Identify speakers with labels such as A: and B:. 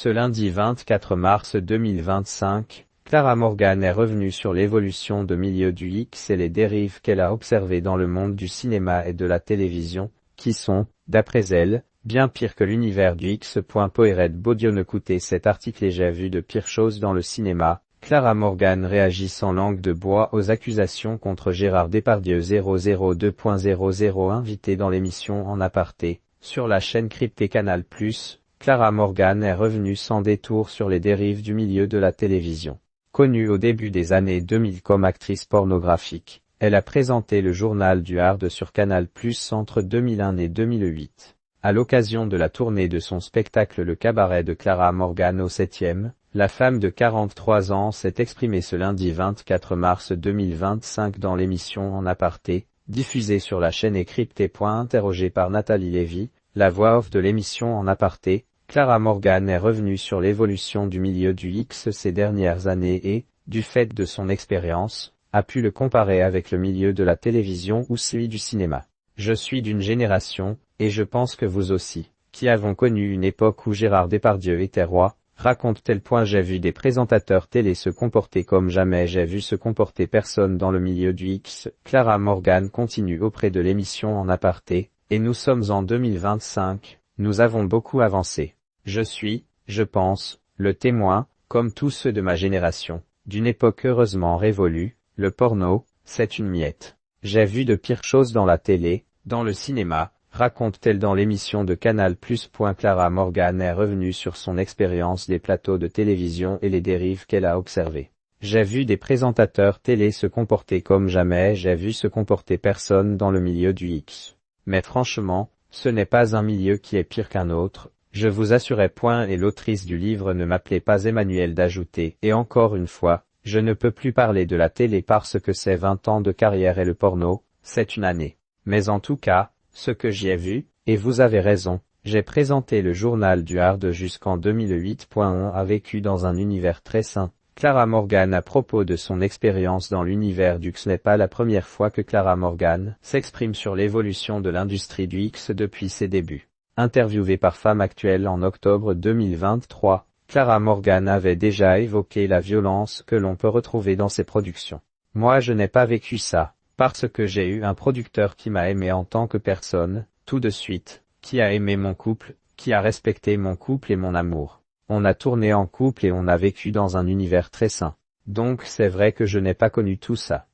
A: Ce lundi 24 mars 2025, Clara Morgan est revenue sur l'évolution de milieu du X et les dérives qu'elle a observées dans le monde du cinéma et de la télévision, qui sont, d'après elle, bien pires que l'univers du X. Poëred Bodion-écoutez cet article et j'ai vu de pires choses dans le cinéma. Clara Morgan réagit sans langue de bois aux accusations contre Gérard Depardieu. 002.00 invité dans l'émission En aparté, sur la chaîne cryptée Canal+, Clara Morgan est revenue sans détour sur les dérives du milieu de la télévision. Connue au début des années 2000 comme actrice pornographique, elle a présenté le journal du Hard sur Canal+ entre 2001 et 2008. À l'occasion de la tournée de son spectacle Le Cabaret de Clara Morgan au 7e, la femme de 43 ans s'est exprimée ce lundi 24 mars 2025 dans l'émission En aparté, diffusée sur la chaîne Cryptée. Interrogée par Nathalie Lévy, la voix off de l'émission En aparté, Clara Morgan est revenue sur l'évolution du milieu du X ces dernières années et, du fait de son expérience, a pu le comparer avec le milieu de la télévision ou celui du cinéma. Je suis d'une génération, et je pense que vous aussi, qui avons connu une époque où Gérard Depardieu était roi, raconte-t-elle. J'ai vu des présentateurs télé se comporter comme jamais j'ai vu se comporter personne dans le milieu du X. Clara Morgan continue auprès de l'émission En aparté, et nous sommes en 2025, nous avons beaucoup avancé. Je suis, je pense, le témoin, comme tous ceux de ma génération, d'une époque heureusement révolue. Le porno, c'est une miette. J'ai vu de pires choses dans la télé, dans le cinéma, raconte-t-elle dans l'émission de Canal+. Clara Morgan est revenue sur son expérience des plateaux de télévision et les dérives qu'elle a observées. J'ai vu des présentateurs télé se comporter comme jamais j'ai vu se comporter personne dans le milieu du X. Mais franchement, ce n'est pas un milieu qui est pire qu'un autre, je vous assurais. Et l'autrice du livre Ne m'appelez pas Emmanuel d'ajouter, et encore une fois, je ne peux plus parler de la télé parce que c'est 20 ans de carrière et le porno, c'est une année. Mais en tout cas, ce que j'y ai vu, et vous avez raison, j'ai présenté le journal du Hard jusqu'en 2008. On a vécu dans un univers très sain. Clara Morgan à propos de son expérience dans l'univers du X. Ce n'est pas la première fois que Clara Morgan s'exprime sur l'évolution de l'industrie du X depuis ses débuts. Interviewée par Femme Actuelle en octobre 2023, Clara Morgan avait déjà évoqué la violence que l'on peut retrouver dans ses productions. Moi je n'ai pas vécu ça, parce que j'ai eu un producteur qui m'a aimé en tant que personne, tout de suite, qui a aimé mon couple, qui a respecté mon couple et mon amour. On a tourné en couple et on a vécu dans un univers très sain. Donc c'est vrai que je n'ai pas connu tout ça.